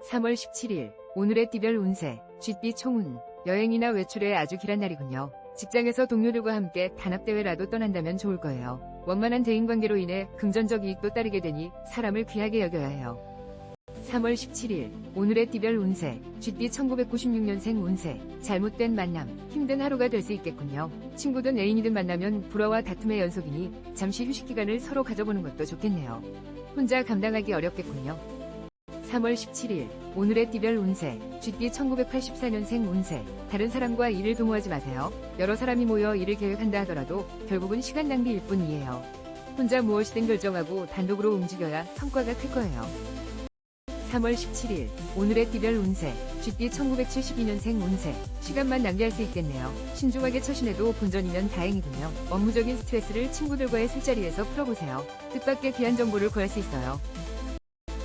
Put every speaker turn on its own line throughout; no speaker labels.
3월 17일 오늘의 띠별 운세, 쥐띠 총운. 여행이나 외출에 아주 길한 날이군요. 직장에서 동료들과 함께 단합대회라도 떠난다면 좋을 거예요. 원만한 대인관계로 인해 금전적 이익도 따르게 되니 사람을 귀하게 여겨야 해요. 3월 17일 오늘의 띠별 운세, 쥐띠 1996년생 운세. 잘못된 만남, 힘든 하루가 될 수 있겠군요. 친구든 애인이든 만나면 불화와 다툼의 연속이니 잠시 휴식 기간을 서로 가져보는 것도 좋겠네요. 혼자 감당하기 어렵겠군요. 3월 17일 오늘의 띠별 운세, 쥐띠 1984년생 운세. 다른 사람과 일을 도모하지 마세요. 여러 사람이 모여 일을 계획한다 하더라도 결국은 시간 낭비일 뿐이에요. 혼자 무엇이든 결정하고 단독으로 움직여야 성과가 클 거예요. 3월 17일 오늘의 띠별 운세, 쥐띠 1972년생 운세. 시간만 낭비할 수 있겠네요. 신중하게 처신해도 본전이면 다행이군요. 업무적인 스트레스를 친구들과의 술자리에서 풀어보세요. 뜻밖의 귀한 정보를 구할 수 있어요.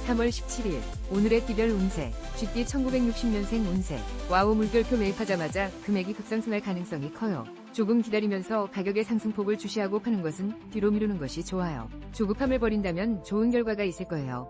3월 17일 오늘의 띠별 운세, 쥐띠 1960년생 운세. 와우, 물결표 매입하자마자 금액이 급상승할 가능성이 커요. 조금 기다리면서 가격의 상승폭을 주시하고 파는 것은 뒤로 미루는 것이 좋아요. 조급함을 버린다면 좋은 결과가 있을 거예요.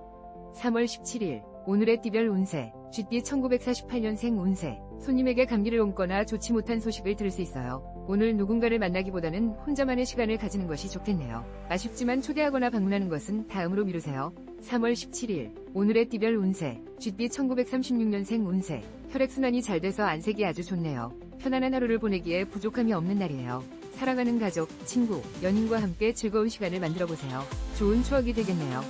3월 17일 오늘의 띠별 운세, 쥐띠 1948년생 운세. 손님에게 감기를 옮거나 좋지 못한 소식을 들을 수 있어요. 오늘 누군가를 만나기보다는 혼자만의 시간을 가지는 것이 좋겠네요. 아쉽지만 초대하거나 방문하는 것은 다음으로 미루세요. 3월 17일 오늘의 띠별 운세, 쥐띠 1936년생 운세. 혈액순환이 잘 돼서 안색이 아주 좋네요. 편안한 하루를 보내기에 부족함이 없는 날이에요. 사랑하는 가족, 친구, 연인과 함께 즐거운 시간을 만들어보세요. 좋은 추억이 되겠네요.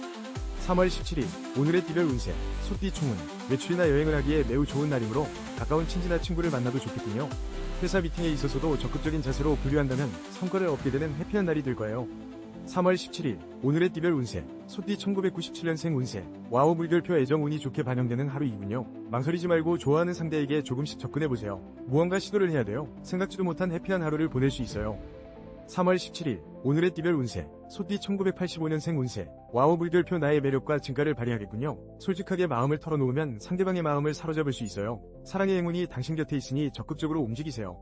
3월 17일 오늘의 띠별 운세, 소띠 총운. 외출이나 여행을 하기에 매우 좋은 날이므로 가까운 친지나 친구를 만나도 좋겠군요. 회사 미팅에 있어서도 적극적인 자세로 분류한다면 성과를 얻게 되는 해피한 날이 될 거예요. 3월 17일 오늘의 띠별 운세, 소띠 1997년생 운세. 와우, 물결표 애정 운이 좋게 반영되는 하루이군요. 망설이지 말고 좋아하는 상대에게 조금씩 접근해보세요. 무언가 시도를 해야 돼요. 생각지도 못한 해피한 하루를 보낼 수 있어요. 3월 17일 오늘의 띠별 운세, 소띠 1985년생 운세. 와우, 물결표 나의 매력과 증가를 발휘하겠군요. 솔직하게 마음을 털어놓으면 상대방의 마음을 사로잡을 수 있어요. 사랑의 행운이 당신 곁에 있으니 적극적으로 움직이세요.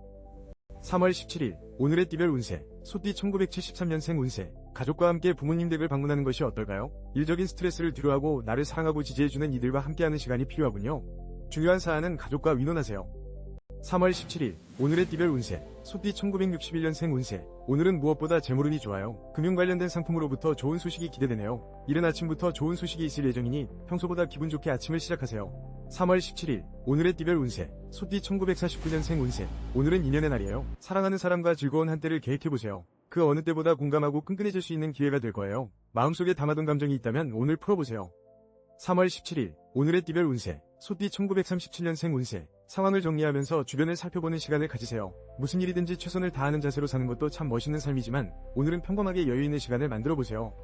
3월 17일 오늘의 띠별 운세, 소띠 1973년생 운세. 가족과 함께 부모님 댁을 방문하는 것이 어떨까요? 일적인 스트레스를 뒤로하고 나를 사랑하고 지지해주는 이들과 함께하는 시간이 필요하군요. 중요한 사안은 가족과 의논하세요. 3월 17일 오늘의 띠별 운세, 소띠 1961년생 운세. 오늘은 무엇보다 재물운이 좋아요. 금융 관련된 상품으로부터 좋은 소식이 기대되네요. 이른 아침부터 좋은 소식이 있을 예정이니 평소보다 기분 좋게 아침을 시작하세요. 3월 17일 오늘의 띠별 운세, 소띠 1949년생 운세. 오늘은 인연의 날이에요. 사랑하는 사람과 즐거운 한때를 계획해보세요. 그 어느 때보다 공감하고 끈끈해질 수 있는 기회가 될 거예요. 마음속에 담아둔 감정이 있다면 오늘 풀어보세요. 3월 17일 오늘의 띠별 운세, 소띠 1937년생 운세. 상황을 정리하면서 주변을 살펴보는 시간을 가지세요. 무슨 일이든지 최선을 다하는 자세로 사는 것도 참 멋있는 삶이지만 오늘은 평범하게 여유있는 시간을 만들어보세요.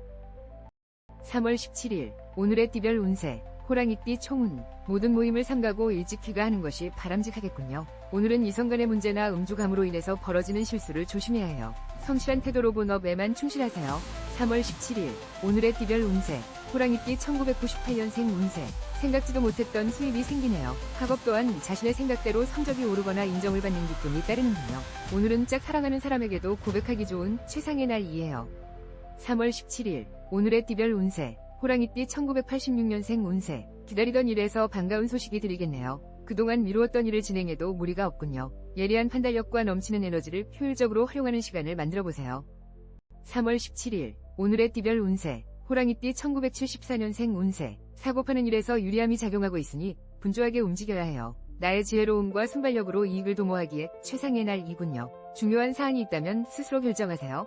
3월 17일 오늘의 띠별 운세, 호랑이띠 총운. 모든 모임을 삼가고 일찍 귀가하는 것이 바람직하겠군요. 오늘은 이성 간의 문제나 음주감으로 인해서 벌어지는 실수를 조심해야 해요. 성실한 태도로 본업에만 충실하세요. 3월 17일 오늘의 띠별 운세, 호랑이띠 1998년생 운세. 생각지도 못했던 수입이 생기네요. 학업 또한 자신의 생각대로 성적이 오르거나 인정을 받는 기쁨이 따르는군요. 오늘은 짝 사랑하는 사람에게도 고백하기 좋은 최상의 날이에요. 3월 17일 오늘의 띠별 운세, 호랑이띠 1986년생 운세. 기다리던 일에서 반가운 소식이 들리겠네요. 그동안 미루었던 일을 진행해도 무리가 없군요. 예리한 판단력과 넘치는 에너지를 효율적으로 활용하는 시간을 만들어보세요. 3월 17일 오늘의 띠별 운세, 호랑이띠 1974년생 운세. 사고 파는 일에서 유리함이 작용하고 있으니 분주하게 움직여야 해요. 나의 지혜로움과 순발력으로 이익을 도모하기에 최상의 날이군요. 중요한 사안이 있다면 스스로 결정하세요.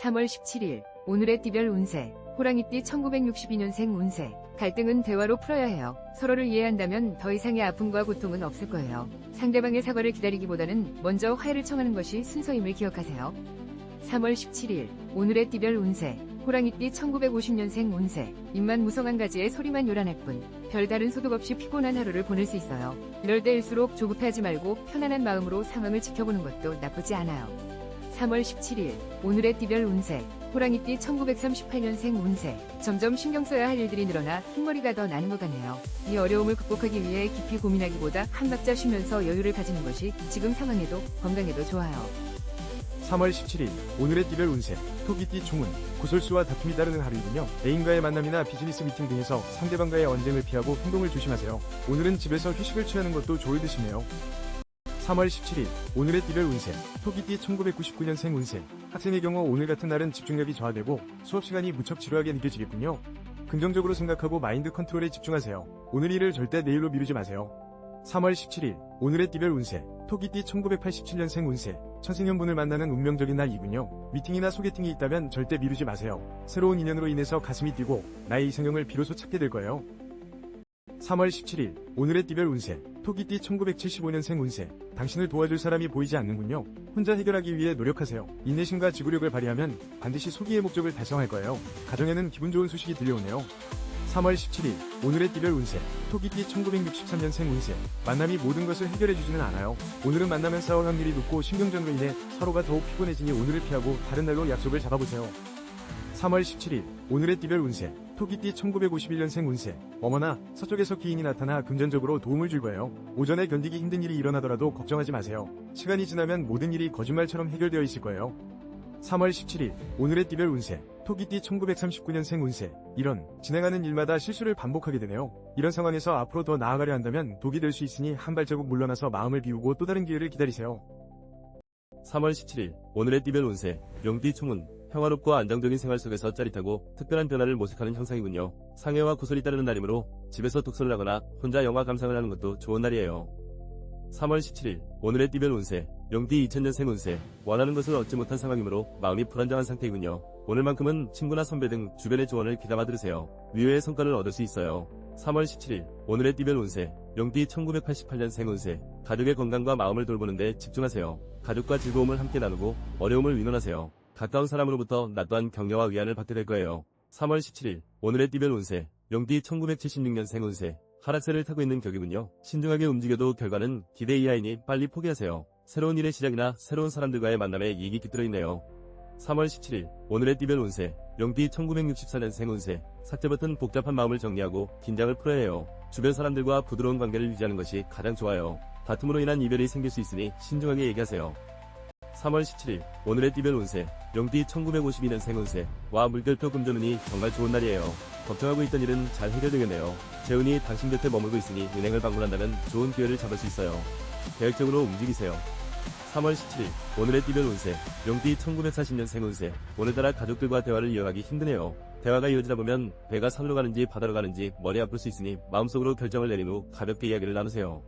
3월 17일 오늘의 띠별 운세, 호랑이띠 1962년생 운세. 갈등은 대화로 풀어야 해요. 서로를 이해한다면 더 이상의 아픔과 고통은 없을 거예요. 상대방의 사과를 기다리기보다는 먼저 화해를 청하는 것이 순서임을 기억하세요. 3월 17일 오늘의 띠별 운세, 호랑이띠 1950년생 운세. 입만 무성한 가지에 소리만 요란할 뿐 별다른 소득 없이 피곤한 하루를 보낼 수 있어요. 이럴 때일수록 조급해하지 말고 편안한 마음으로 상황을 지켜보는 것도 나쁘지 않아요. 3월 17일 오늘의 띠별 운세, 호랑이띠 1938년생 운세. 점점 신경 써야 할 일들이 늘어나 흰머리가 더 나는 것 같네요. 이 어려움을 극복하기 위해 깊이 고민하기보다 한 박자 쉬면서 여유를 가지는 것이 지금 상황에도 건강에도 좋아요.
3월 17일 오늘의 띠별 운세 토끼띠 총운 구설수와 다툼이 따르는 하루이군요. 애인과의 만남이나 비즈니스 미팅 등에서 상대방과의 언쟁을 피하고 행동을 조심하세요. 오늘은 집에서 휴식을 취하는 것도 좋을 듯이네요. 3월 17일 오늘의 띠별 운세 토끼띠 1999년생 운세 학생의 경우 오늘 같은 날은 집중력이 저하되고 수업 시간이 무척 지루하게 느껴지겠군요. 긍정적으로 생각하고 마인드 컨트롤에 집중하세요. 오늘 일을 절대 내일로 미루지 마세요. 3월 17일 오늘의 띠별 운세 토끼띠 1987년생 운세 천생연분을 만나는 운명적인 날이군요. 미팅이나 소개팅이 있다면 절대 미루지 마세요. 새로운 인연으로 인해서 가슴이 뛰고 나의 이상형을 비로소 찾게 될 거예요. 3월 17일 오늘의 띠별 운세 토끼띠 1975년생 운세 당신을 도와줄 사람이 보이지 않는군요. 혼자 해결하기 위해 노력하세요. 인내심과 지구력을 발휘하면 반드시 소기의 목적을 달성할 거예요. 가정에는 기분 좋은 소식이 들려오네요. 3월 17일 오늘의 띠별 운세 토끼띠 1963년생 운세 만남이 모든 것을 해결해주지는 않아요. 오늘은 만나면 싸울 확률이 높고 신경전으로 인해 서로가 더욱 피곤해지니 오늘을 피하고 다른 날로 약속을 잡아보세요. 3월 17일 오늘의 띠별 운세 토끼띠 1951년생 운세 어머나 서쪽에서 기인이 나타나 금전적으로 도움을 줄 거예요. 오전에 견디기 힘든 일이 일어나더라도 걱정하지 마세요. 시간이 지나면 모든 일이 거짓말처럼 해결되어 있을 거예요. 3월 17일 오늘의 띠별 운세 토끼띠 1939년생 운세 이런 진행하는 일마다 실수를 반복하게 되네요. 이런 상황에서 앞으로 더 나아가려 한다면 독이 될 수 있으니 한 발자국 물러나서 마음을 비우고 또 다른 기회를 기다리세요.
3월 17일 오늘의 띠별 운세 용띠 총운 평화롭고 안정적인 생활 속에서 짜릿하고 특별한 변화를 모색하는 형상이군요. 상해와 구설이 따르는 날이므로 집에서 독서를 하거나 혼자 영화 감상을 하는 것도 좋은 날이에요. 3월 17일 오늘의 띠별 운세 용띠 2000년생 운세 원하는 것을 얻지 못한 상황이므로 마음이 불안정한 상태이군요. 오늘만큼은 친구나 선배 등 주변의 조언을 귀담아 들으세요. 위로의 성과를 얻을 수 있어요. 3월 17일 오늘의 띠별 운세 용띠 1988년생 운세 가족의 건강과 마음을 돌보는데 집중하세요. 가족과 즐거움을 함께 나누고 어려움을 위로하세요. 가까운 사람으로부터 나 또한 격려와 위안을 받게 될 거예요. 3월 17일 오늘의 띠별 운세 용띠 1976년생 운세 하락세를 타고 있는 격이군요. 신중하게 움직여도 결과는 기대 이하이니 빨리 포기하세요. 새로운 일의 시작이나 새로운 사람들과의 만남에 이익이 깃들어 있네요. 3월 17일 오늘의 띠별 운세 용띠 1964년생 운세 삭제 버튼 복잡한 마음을 정리하고 긴장을 풀어야 해요. 주변 사람들과 부드러운 관계를 유지하는 것이 가장 좋아요. 다툼으로 인한 이별이 생길 수 있으니 신중하게 얘기하세요. 3월 17일 오늘의 띠별 운세 용띠 1952년생 운세 와 물결표 금전운이 정말 좋은 날이에요. 걱정하고 있던 일은 잘 해결되겠네요. 재운이 당신 곁에 머물고 있으니 은행을 방문한다면 좋은 기회를 잡을 수 있어요. 계획적으로 움직이세요. 3월 17일 오늘의 띠별 운세 용띠 1940년생 운세 오늘따라 가족들과 대화를 이어가기 힘드네요. 대화가 이어지다 보면 배가 산으로 가는지 바다로 가는지 머리 아플 수 있으니 마음속으로 결정을 내린 후 가볍게 이야기를 나누세요.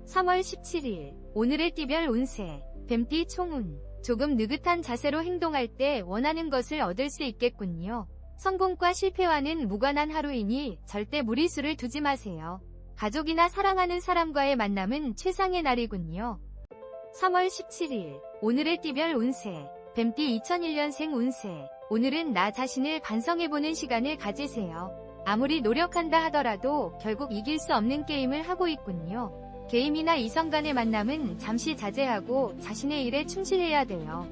3월 17일 오늘의 띠별 운세 뱀띠 총운 조금 느긋한 자세로 행동할 때 원하는 것을 얻을 수 있겠군요. 성공과 실패와는 무관한 하루이니 절대 무리수를 두지 마세요. 가족이나 사랑하는 사람과의 만남은 최상의 날이군요. 3월 17일 오늘의 띠별 운세 뱀띠 2001년생 운세 오늘은 나 자신을 반성해보는 시간을 가지세요. 아무리 노력한다 하더라도 결국 이길 수 없는 게임을 하고 있군요. 게임이나 이성 간의 만남은 잠시 자제하고 자신의 일에 충실해야 돼요.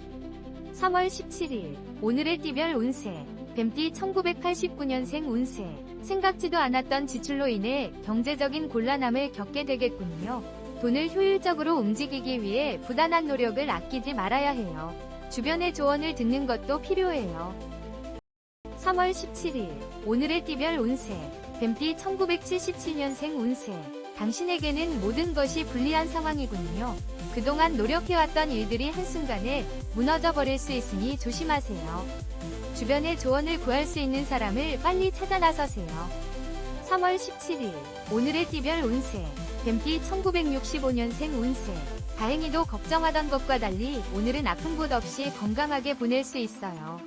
3월 17일 오늘의 띠별 운세 뱀띠 1989년생 운세 생각지도 않았던 지출로 인해 경제적인 곤란함을 겪게 되겠군요. 돈을 효율적으로 움직이기 위해 부단한 노력을 아끼지 말아야 해요. 주변의 조언을 듣는 것도 필요해요. 3월 17일 오늘의 띠별 운세 뱀띠 1977년생 운세 당신에게는 모든 것이 불리한 상황이군요. 그동안 노력해왔던 일들이 한순간에 무너져 버릴 수 있으니 조심하세요. 주변의 조언을 구할 수 있는 사람을 빨리 찾아 나서세요. 3월 17일 오늘의 띠별 운세 뱀띠 1965년생 운세 다행히도 걱정하던 것과 달리 오늘은 아픈 곳 없이 건강하게 보낼 수 있어요.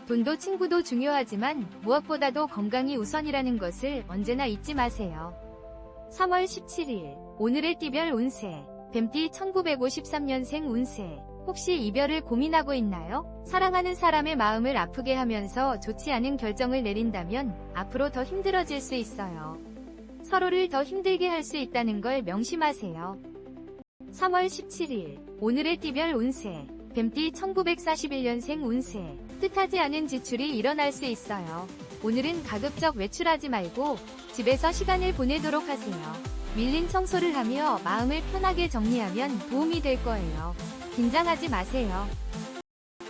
돈도 친구도 중요하지만 무엇보다도 건강이 우선이라는 것을 언제나 잊지 마세요. 3월 17일 오늘의 띠별 운세 뱀띠 1953년생 운세 혹시 이별을 고민하고 있나요? 사랑하는 사람의 마음을 아프게 하면서 좋지 않은 결정을 내린다면 앞으로 더 힘들어질 수 있어요. 서로를 더 힘들게 할 수 있다는 걸 명심하세요. 3월 17일 오늘의 띠별 운세 뱀띠 1941년생 운세 뜻하지 않은 지출이 일어날 수 있어요. 오늘은 가급적 외출하지 말고 집에서 시간을 보내도록 하세요. 밀린 청소를 하며 마음을 편하게 정리하면 도움이 될 거예요. 긴장하지 마세요.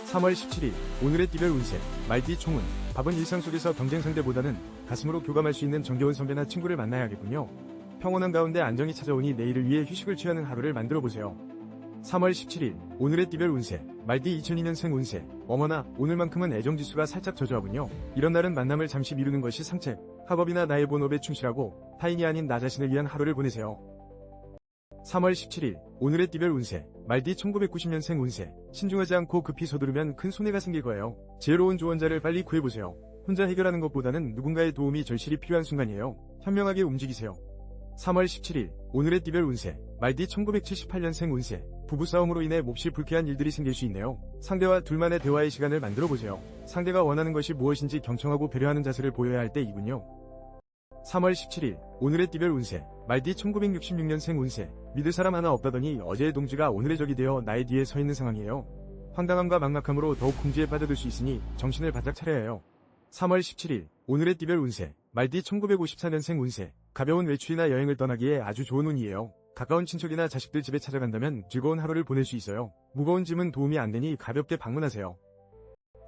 3월 17일 오늘의 띠별 운세 말띠 총운. 바쁜 일상 속에서 경쟁 상대보다는 가슴으로 교감할 수 있는 정겨운 선배나 친구를 만나야겠군요. 평온한 가운데 안정이 찾아오니 내일을 위해 휴식을 취하는 하루를 만들어 보세요. 3월 17일 오늘의 띠별 운세 말띠 2002년생 운세. 어머나 오늘만큼은 애정지수가 살짝 저조하군요. 이런 날은 만남을 잠시 미루는 것이 상책. 학업이나 나의 본업에 충실하고 타인이 아닌 나 자신을 위한 하루를 보내세요. 3월 17일 오늘의 띠별 운세 말띠 1990년생 운세. 신중하지 않고 급히 서두르면 큰 손해가 생길 거예요. 지혜로운 조언자를 빨리 구해보세요. 혼자 해결하는 것보다는 누군가의 도움이 절실히 필요한 순간이에요. 현명하게 움직이세요. 3월 17일 오늘의 띠별 운세 말띠 1978년생 운세. 부부싸움으로 인해 몹시 불쾌한 일들이 생길 수 있네요. 상대와 둘만의 대화의 시간을 만들어 보세요. 상대가 원하는 것이 무엇인지 경청하고 배려하는 자세를 보여야 할 때이군요. 3월 17일 오늘의 띠별 운세 말띠 1966년생 운세. 믿을 사람 하나 없다더니 어제의 동지가 오늘의 적이 되어 나의 뒤에 서 있는 상황이에요. 황당함과 막막함으로 더욱 궁지에 빠져들 수 있으니 정신을 바짝 차려야 해요. 3월 17일 오늘의 띠별 운세 말띠 1954년생 운세. 가벼운 외출이나 여행을 떠나기에 아주 좋은 운이에요. 가까운 친척이나 자식들 집에 찾아간다면 즐거운 하루를 보낼 수 있어요. 무거운 짐은 도움이 안 되니 가볍게 방문하세요.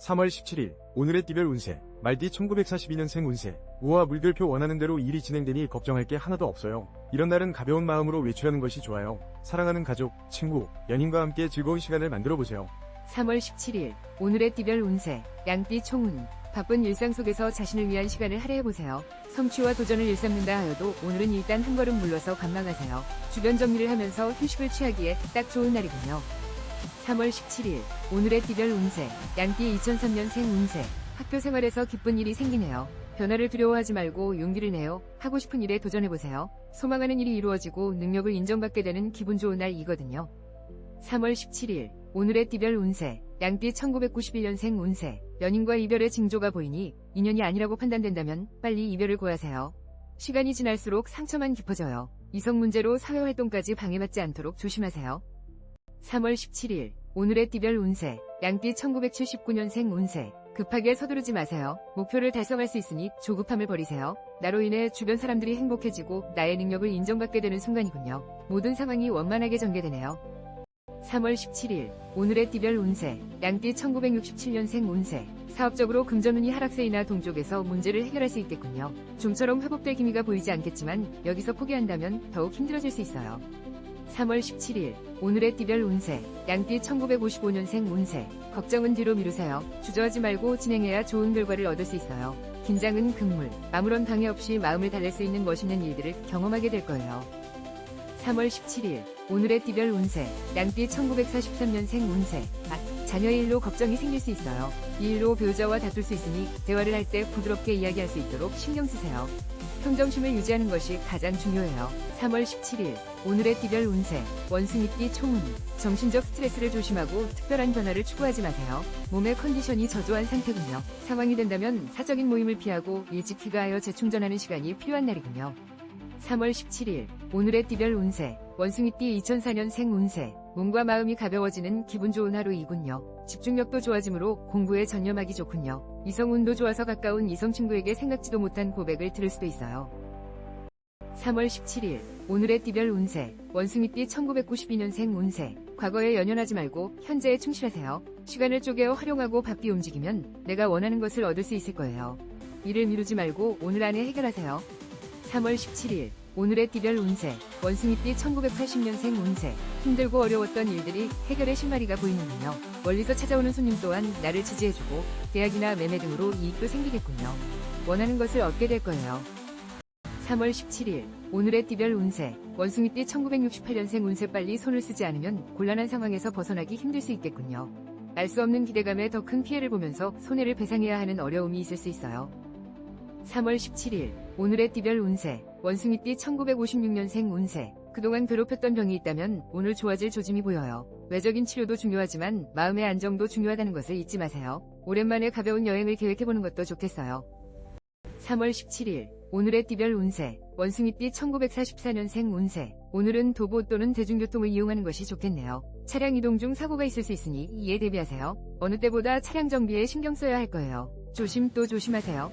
3월 17일 오늘의 띠별 운세 말띠 1942년생 운세. 우와 물결표 원하는 대로 일이 진행되니 걱정할 게 하나도 없어요. 이런 날은 가벼운 마음으로 외출하는 것이 좋아요. 사랑하는 가족, 친구, 연인과 함께 즐거운 시간을 만들어 보세요.
3월 17일 오늘의 띠별 운세 양띠 총운. 바쁜 일상 속에서 자신을 위한 시간을 할애해보세요. 성취와 도전을 일삼는다 하여도 오늘은 일단 한 걸음 물러서 관망하세요. 주변 정리를 하면서 휴식을 취하기에 딱 좋은 날이군요. 3월 17일 오늘의 띠별 운세 양띠 2003년생 운세. 학교 생활에서 기쁜 일이 생기네요. 변화를 두려워하지 말고 용기를 내어 하고 싶은 일에 도전해보세요. 소망하는 일이 이루어지고 능력을 인정받게 되는 기분 좋은 날이거든요. 3월 17일 오늘의 띠별 운세 양띠 1991년생 운세. 연인과 이별의 징조가 보이니 인연이 아니라고 판단된다면 빨리 이별을 고하세요. 시간이 지날수록 상처만 깊어져요. 이성 문제로 사회활동까지 방해받지 않도록 조심하세요. 3월 17일 오늘의 띠별 운세 양띠 1979년생 운세. 급하게 서두르지 마세요. 목표를 달성할 수 있으니 조급함을 버리세요. 나로 인해 주변 사람들이 행복해지고 나의 능력을 인정받게 되는 순간이군요. 모든 상황이 원만하게 전개되네요. 3월 17일 오늘의 띠별 운세 양띠 1967년생 운세. 사업적으로 금전운이 하락세이나 동쪽에서 문제를 해결할 수 있겠군요. 좀처럼 회복될 기미가 보이지 않겠지만 여기서 포기한다면 더욱 힘들어질 수 있어요. 3월 17일 오늘의 띠별 운세 양띠 1955년생 운세. 걱정은 뒤로 미루세요. 주저하지 말고 진행해야 좋은 결과를 얻을 수 있어요. 긴장은 금물. 아무런 방해 없이 마음을 달랠 수 있는 멋있는 일들을 경험하게 될 거예요. 3월 17일 오늘의 띠별 운세 양띠 1943년생 운세. 자녀의 일로 걱정이 생길 수 있어요. 이 일로 배우자와 다툴 수 있으니 대화를 할 때 부드럽게 이야기할 수 있도록 신경 쓰세요. 평정심을 유지하는 것이 가장 중요해요. 3월 17일 오늘의 띠별 운세 원숭이띠 총운. 정신적 스트레스를 조심하고 특별한 변화를 추구하지 마세요. 몸의 컨디션이 저조한 상태군요. 상황이 된다면 사적인 모임을 피하고 일찍 귀가하여 재충전하는 시간이 필요한 날이군요. 3월 17일 오늘의 띠별 운세 원숭이띠 2004년생 운세. 몸과 마음이 가벼워지는 기분 좋은 하루이군요. 집중력도 좋아지므로 공부에 전념하기 좋군요. 이성운도 좋아서 가까운 이성 친구에게 생각지도 못한 고백을 들을 수도 있어요. 3월 17일 오늘의 띠별 운세 원숭이띠 1992년생 운세. 과거에 연연하지 말고 현재에 충실하세요. 시간을 쪼개어 활용하고 바삐 움직이면 내가 원하는 것을 얻을 수 있을 거예요. 일을 미루지 말고 오늘 안에 해결하세요. 3월 17일 오늘의 띠별 운세 원숭이띠 1980년생 운세. 힘들고 어려웠던 일들이 해결의 실마리가 보이는군요. 멀리서 찾아오는 손님 또한 나를 지지해주고 계약이나 매매 등으로 이익도 생기겠군요. 원하는 것을 얻게 될 거예요. 3월 17일 오늘의 띠별 운세 원숭이띠 1968년생 운세. 빨리 손을 쓰지 않으면 곤란한 상황에서 벗어나기 힘들 수 있겠군요. 알 수 없는 기대감에 더 큰 피해를 보면서 손해를 배상해야 하는 어려움이 있을 수 있어요. 3월 17일 오늘의 띠별 운세 원숭이띠 1956년생 운세. 그동안 괴롭혔던 병이 있다면 오늘 좋아질 조짐이 보여요. 외적인 치료도 중요하지만 마음의 안정도 중요하다는 것을 잊지 마세요. 오랜만에 가벼운 여행을 계획해보는 것도 좋겠어요. 3월 17일 오늘의 띠별 운세 원숭이띠 1944년생 운세. 오늘은 도보 또는 대중교통을 이용하는 것이 좋겠네요. 차량 이동 중 사고가 있을 수 있으니 이에 대비하세요. 어느 때보다 차량 정비에 신경 써야 할 거예요. 조심 또 조심하세요.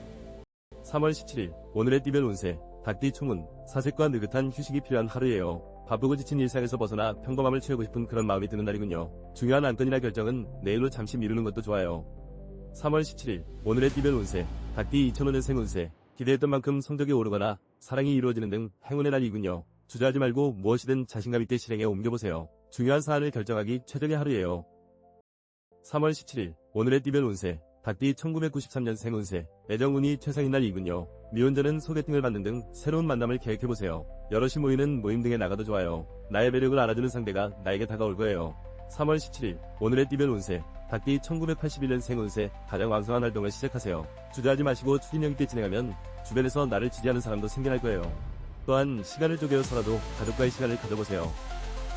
3월 17일 오늘의 띠별 운세 닭띠 총은 사색과 느긋한 휴식이 필요한 하루예요. 바쁘고 지친 일상에서 벗어나 평범함을 채우고 싶은 그런 마음이 드는 날이군요. 중요한 안건이나 결정은 내일로 잠시 미루는 것도 좋아요. 3월 17일 오늘의 띠별 운세 닭띠 2005년생 운세 기대했던 만큼 성적이 오르거나 사랑이 이루어지는 등 행운의 날이군요. 주저하지 말고 무엇이든 자신감 있게 실행에 옮겨보세요. 중요한 사안을 결정하기 최적의 하루예요. 3월 17일 오늘의 띠별 운세 닭띠 1993년생 운세 애정운이 최상인 날이군요. 미혼자는 소개팅을 받는 등 새로운 만남을 계획해보세요. 여럿이 모이는 모임 등에 나가도 좋아요. 나의 매력을 알아주는 상대가 나에게 다가올 거예요. 3월 17일 오늘의 띠별 운세 닭띠 1981년생 운세 가장 왕성한 활동을 시작하세요. 주저하지 마시고 추진력 있게 진행하면 주변에서 나를 지지하는 사람도 생겨날 거예요. 또한 시간을 쪼개어서라도 가족과의 시간을 가져보세요.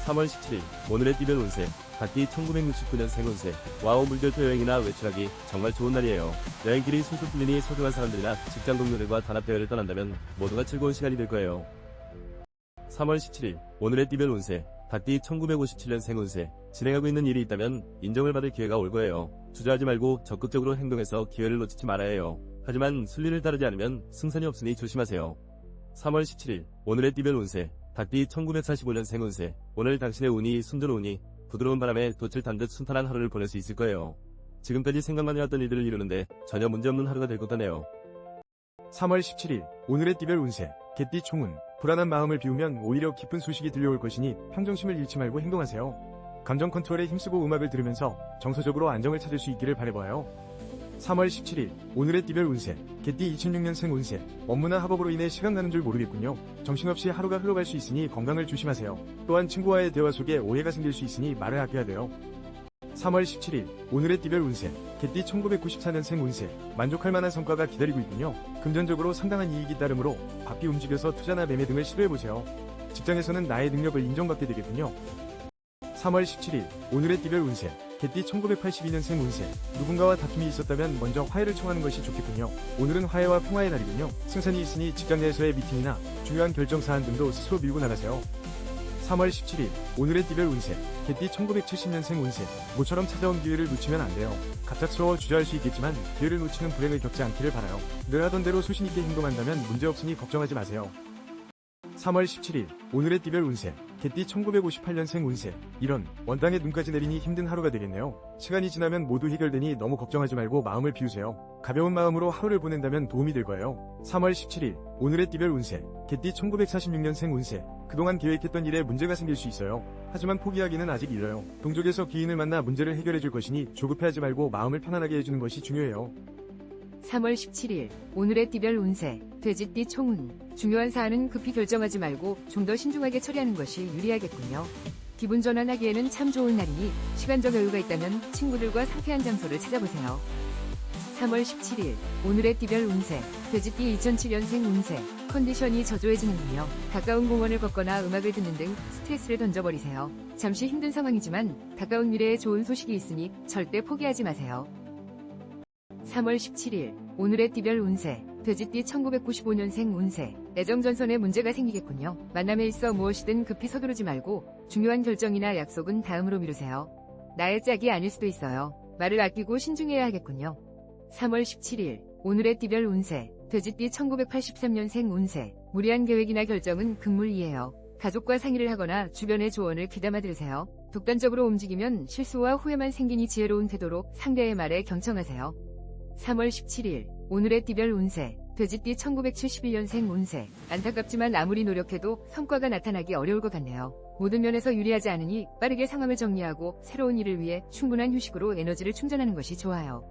3월 17일 오늘의 띠별 운세 닭띠 1969년생 운세 와우 물결표 여행이나 외출하기 정말 좋은 날이에요. 여행길이 술술 풀리니 소중한 사람들이나 직장 동료들과 단합대회를 떠난다면 모두가 즐거운 시간이 될 거예요. 3월 17일 오늘의 띠별 운세 닭띠 1957년생 운세 진행하고 있는 일이 있다면 인정을 받을 기회가 올 거예요. 주저하지 말고 적극적으로 행동해서 기회를 놓치지 말아야 해요. 하지만 순리를 따르지 않으면 승산이 없으니 조심하세요. 3월 17일 오늘의 띠별 운세 닭띠 1945년생 운세 오늘 당신의 운이 순조로우니 부드러운 바람에 돛을 탄 듯 순탄한 하루를 보낼 수 있을 거예요. 지금까지 생각만 해왔던 일들을 이루는데 전혀 문제없는 하루가 될 것 같네요.
3월 17일 오늘의 띠별 운세 개띠 총운 불안한 마음을 비우면 오히려 기쁜 소식이 들려올 것이니 평정심을 잃지 말고 행동하세요. 감정 컨트롤에 힘쓰고 음악을 들으면서 정서적으로 안정을 찾을 수 있기를 바라봐요. 3월 17일 오늘의 띠별 운세 개띠 2006년생 운세 업무나 학업으로 인해 시간 가는 줄 모르겠군요. 정신없이 하루가 흘러갈 수 있으니 건강을 조심하세요. 또한 친구와의 대화 속에 오해가 생길 수 있으니 말을 아껴야 돼요. 3월 17일 오늘의 띠별 운세 개띠 1994년생 운세 만족할 만한 성과가 기다리고 있군요. 금전적으로 상당한 이익이 따르므로 바삐 움직여서 투자나 매매 등을 시도해보세요. 직장에서는 나의 능력을 인정받게 되겠군요. 3월 17일 오늘의 띠별 운세 개띠 1982년생 운세 누군가와 다툼이 있었다면 먼저 화해를 청하는 것이 좋겠군요. 오늘은 화해와 평화의 날이군요. 승산이 있으니 직장 내에서의 미팅이나 중요한 결정 사안 등도 스스로 밀고 나가세요. 3월 17일 오늘의 띠별 운세 개띠 1970년생 운세 모처럼 찾아온 기회를 놓치면 안 돼요. 갑작스러워 주저할 수 있겠지만 기회를 놓치는 불행을 겪지 않기를 바라요. 늘 하던 대로 소신있게 행동한다면 문제없으니 걱정하지 마세요. 3월 17일 오늘의 띠별 운세 개띠 1958년생 운세 이런 원땅에 눈까지 내리니 힘든 하루가 되겠네요. 시간이 지나면 모두 해결되니 너무 걱정하지 말고 마음을 비우세요. 가벼운 마음으로 하루를 보낸다면 도움이 될 거예요. 3월 17일 오늘의 띠별 운세 개띠 1946년생 운세 그동안 계획했던 일에 문제가 생길 수 있어요. 하지만 포기하기는 아직 일러요. 동족에서 귀인을 만나 문제를 해결해 줄 것이니 조급해하지 말고 마음을 편안하게 해주는 것이 중요해요.
3월 17일 오늘의 띠별 운세 돼지띠 총운 중요한 사안은 급히 결정하지 말고 좀 더 신중하게 처리하는 것이 유리하겠군요. 기분 전환하기에는 참 좋은 날이니 시간적 여유가 있다면 친구들과 상쾌한 장소를 찾아보세요. 3월 17일 오늘의 띠별 운세 돼지띠 2007년생 운세 컨디션이 저조해지는군요. 가까운 공원을 걷거나 음악을 듣는 등 스트레스를 던져버리세요. 잠시 힘든 상황이지만 가까운 미래에 좋은 소식이 있으니 절대 포기하지 마세요. 3월 17일 오늘의 띠별 운세 돼지띠 1995년생 운세 애정전선에 문제가 생기겠군요. 만남에 있어 무엇이든 급히 서두르지 말고 중요한 결정이나 약속은 다음으로 미루세요. 나의 짝이 아닐 수도 있어요. 말을 아끼고 신중해야 하겠군요. 3월 17일 오늘의 띠별 운세 돼지띠 1983년생 운세 무리한 계획이나 결정은 금물이에요. 가족과 상의를 하거나 주변의 조언을 귀담아 들으세요. 독단적으로 움직이면 실수와 후회만 생기니 지혜로운 태도로 상대의 말에 경청하세요. 3월 17일 오늘의 띠별 운세 돼지띠 1971년생 운세 안타깝지만 아무리 노력해도 성과가 나타나기 어려울 것 같네요. 모든 면에서 유리하지 않으니 빠르게 상황을 정리하고 새로운 일을 위해 충분한 휴식으로 에너지를 충전하는 것이 좋아요.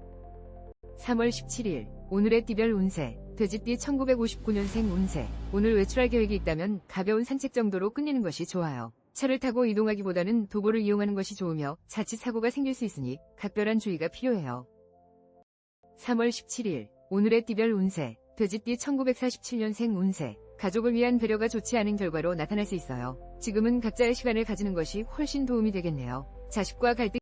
3월 17일 오늘의 띠별 운세 돼지띠 1959년생 운세 오늘 외출할 계획이 있다면 가벼운 산책 정도로 끝내는 것이 좋아요. 차를 타고 이동하기보다는 도보를 이용하는 것이 좋으며 자칫 사고가 생길 수 있으니 각별한 주의가 필요해요. 3월 17일 오늘의 띠별 운세 돼지띠 1947년생 운세 가족을 위한 배려가 좋지 않은 결과로 나타날 수 있어요. 지금은 각자의 시간을 가지는 것이 훨씬 도움이 되겠네요. 자식과 갈등